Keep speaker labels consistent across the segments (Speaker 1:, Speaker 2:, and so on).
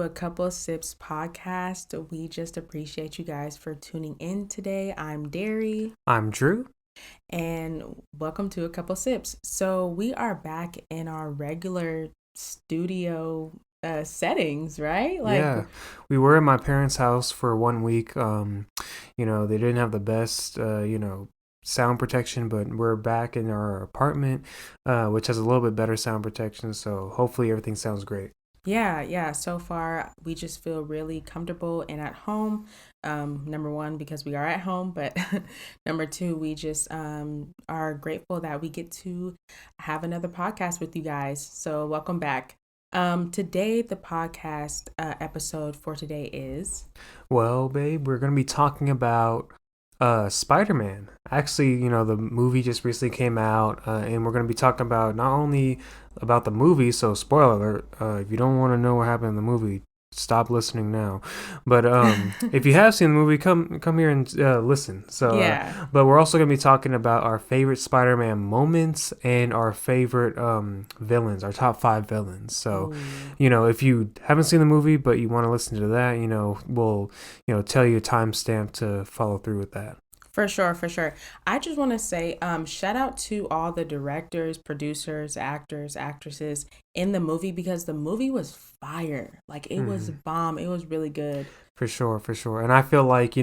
Speaker 1: to a Couple Sips podcast. We just appreciate you guys for tuning in today. I'm Derry.
Speaker 2: I'm Drew.
Speaker 1: And welcome to a Couple Sips. So we are back in our regular studio settings, right?
Speaker 2: Yeah, we were at my parents' house for 1 week. They didn't have the best, sound protection, but we're back in our apartment, which has a little bit better sound protection. So hopefully everything sounds great.
Speaker 1: Yeah. So far, we just feel really comfortable and at home. Number one, because we are at home, but number two, we just are grateful that we get to have another podcast with you guys. So welcome back. Today, the podcast episode for today is...
Speaker 2: Well, babe, we're going to be talking about Spider-Man. Actually, the movie just recently came out, and we're going to be talking about not only about the movie, so spoiler alert, if you don't want to know what happened in the movie, stop listening now. But if you have seen the movie, come here and listen. So
Speaker 1: Yeah.
Speaker 2: But we're also going to be talking about our favorite Spider-Man moments and our favorite villains, our top 5 villains. So if you haven't seen the movie but you want to listen to that, we'll tell you a timestamp to follow through with that.
Speaker 1: For sure. I just want to say shout out to all the directors, producers, actors, actresses in the movie, because the movie was fire. Like, it was bomb. It was really good.
Speaker 2: For sure. And I feel like,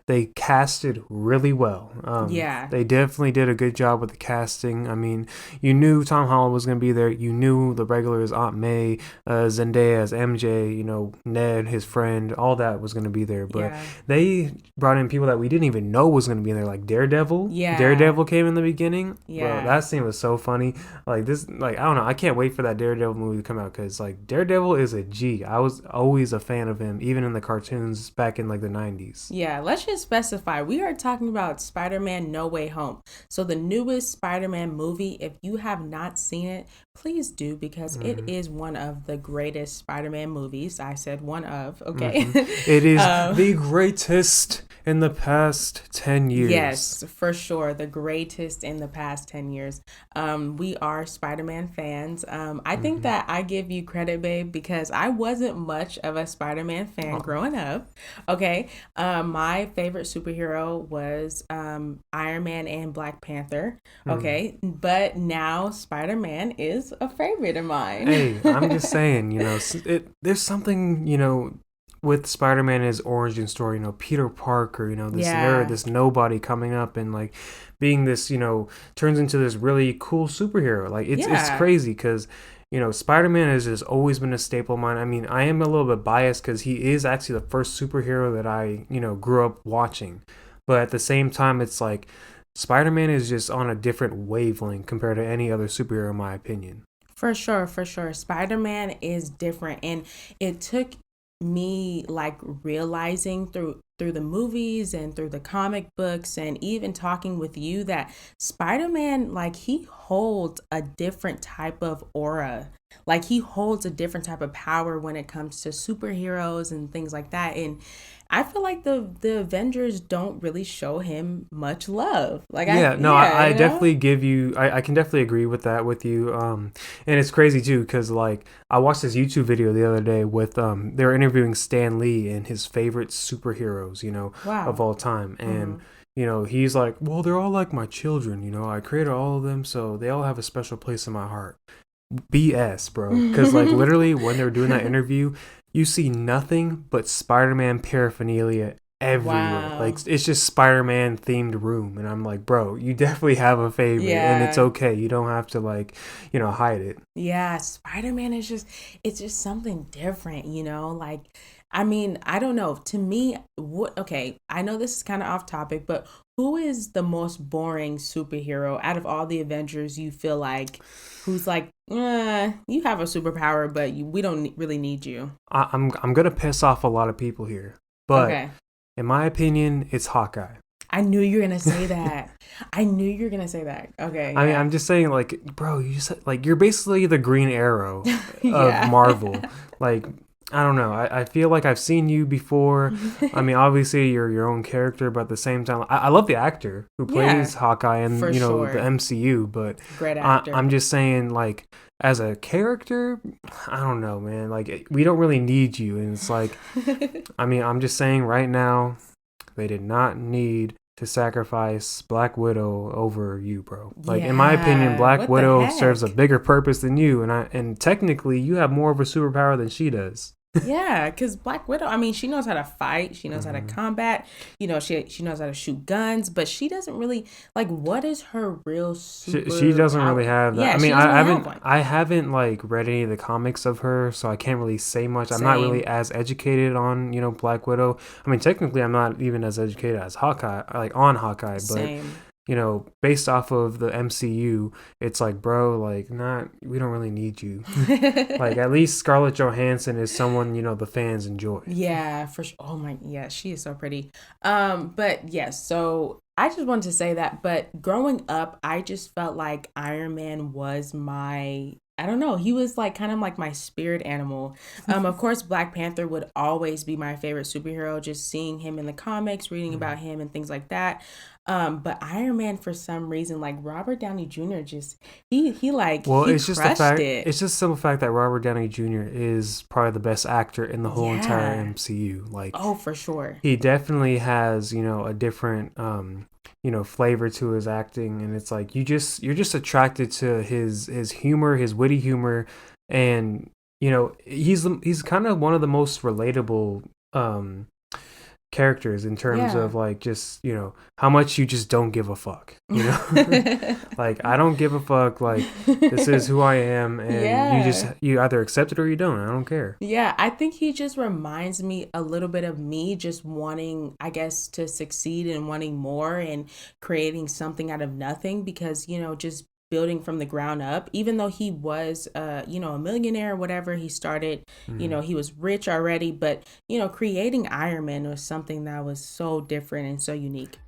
Speaker 2: they casted really well.
Speaker 1: Yeah.
Speaker 2: They definitely did a good job with the casting. I mean, you knew Tom Holland was going to be there. You knew the regulars, Aunt May, Zendaya as MJ, Ned, his friend, all that was going to be there. But they brought in people that we didn't even know was going to be in there, like Daredevil.
Speaker 1: Yeah.
Speaker 2: Daredevil came in the beginning.
Speaker 1: Yeah.
Speaker 2: Bro, that scene was so funny. I don't know. I can't wait for that Daredevil movie to come out, because, Daredevil is a G. I was always a fan of him, even in the cartoons back in the 90s.
Speaker 1: Yeah, let's just specify. We are talking about Spider-Man No Way Home. So the newest Spider-Man movie, if you have not seen it, please do, because it is one of the greatest Spider-Man movies. I said one of, okay?
Speaker 2: It is the greatest in the past 10 years.
Speaker 1: Yes, for sure. The greatest in the past 10 years. We are Spider-Man fans. I think that I give you credit, babe, because I wasn't much of a Spider-Man fan growing up. Okay. My favorite superhero was Iron Man and Black Panther. Okay. But now Spider-Man is a favorite of mine.
Speaker 2: Hey, I'm just saying, there's something, with Spider-Man, his origin story, Peter Parker, this nerd, this nobody coming up and being this, turns into this really cool superhero. It's crazy, because Spider-Man has just always been a staple of mine. I mean, I am a little bit biased because he is actually the first superhero that I, grew up watching. But at the same time, it's like Spider-Man is just on a different wavelength compared to any other superhero, in my opinion.
Speaker 1: For sure. Spider-Man is different. And it took me realizing through the movies and through the comic books and even talking with you that Spider-Man, he holds a different type of aura. He holds a different type of power when it comes to superheroes and things like that. And I feel like the Avengers don't really show him much love. I
Speaker 2: definitely give you, I can definitely agree with that with you. And it's crazy too, because I watched this YouTube video the other day with they were interviewing Stan Lee and his favorite superheroes, of all time. And he's like, well, they're all like my children, I created all of them, so they all have a special place in my heart. BS, bro. Because literally when they were doing that interview, you see nothing but Spider-Man paraphernalia everywhere.
Speaker 1: Wow.
Speaker 2: It's just Spider-Man themed room, and I'm like, bro, you definitely have a favorite, and it's okay. You don't have to hide it.
Speaker 1: Yeah, Spider-Man is it's just something different, I mean, I don't know. To me, I know this is kind of off topic, but who is the most boring superhero out of all the Avengers? You feel like who's you have a superpower, but we don't really need you.
Speaker 2: I'm gonna piss off a lot of people here, but in my opinion, it's Hawkeye.
Speaker 1: I knew you were gonna say that. Okay.
Speaker 2: I mean, I'm just saying, bro, you're basically the Green Arrow of Marvel. I don't know. I feel like I've seen you before. I mean, obviously you're your own character, but at the same time, I love the actor who plays Hawkeye and the MCU. But
Speaker 1: great actor.
Speaker 2: I'm just saying, as a character, I don't know, man. Like, we don't really need you. And it's like, I mean, I'm just saying right now, they did not need to sacrifice Black Widow over you, bro. Like, in my opinion,
Speaker 1: Yeah,
Speaker 2: Black
Speaker 1: what the
Speaker 2: Widow serves a
Speaker 1: heck?
Speaker 2: bigger purpose than you, and technically, you have more of a superpower than she does.
Speaker 1: Yeah, because Black Widow, I mean, she knows how to fight. She knows how to
Speaker 2: Hmm.
Speaker 1: combat. She knows how to shoot guns, but she doesn't really like. What is her real
Speaker 2: She doesn't really
Speaker 1: superpower?
Speaker 2: have that. I
Speaker 1: Yeah,
Speaker 2: mean,
Speaker 1: she doesn't really have one.
Speaker 2: I haven't like read any of the comics of her, so I can't really say much. I'm not really
Speaker 1: Same.
Speaker 2: as educated on Black Widow. I mean, technically, I'm not even as educated as Hawkeye, like on Hawkeye, but
Speaker 1: Same.
Speaker 2: based off of the MCU, it's like, bro, like, not, we don't really need you. Like, at least Scarlett Johansson is someone, the fans enjoy.
Speaker 1: Yeah, for sure. Oh my, yeah, she is so pretty. But yes, so I just wanted to say that. But growing up, I just felt like Iron Man was my, I don't know, he was like kind of like my spirit animal. Of course, Black Panther would always be my favorite superhero, just seeing him in the comics, reading about
Speaker 2: Mhm.
Speaker 1: him and things like that. But Iron Man, for some reason, like Robert Downey Jr. just he like
Speaker 2: Well,
Speaker 1: he crushed it.
Speaker 2: it's just the simple fact that Robert Downey Jr. is probably the best actor in the whole entire
Speaker 1: Yeah.
Speaker 2: MCU. Like,
Speaker 1: Oh, for sure.
Speaker 2: he definitely has, a different, flavor to his acting, and it's like you're just attracted to his humor, his witty humor, and he's kind of one of the most relatable characters in terms
Speaker 1: Yeah.
Speaker 2: of like just how much you just don't give a fuck, like, I don't give a fuck, like, this is who I am, and
Speaker 1: Yeah.
Speaker 2: you either accept it or you don't. I don't care.
Speaker 1: Yeah, I think he just reminds me a little bit of me just wanting, I guess, to succeed and wanting more and creating something out of nothing because, just building from the ground up. Even though he was, a millionaire or whatever, he started,
Speaker 2: Mm.
Speaker 1: he was rich already, but, creating Iron Man was something that was so different and so unique.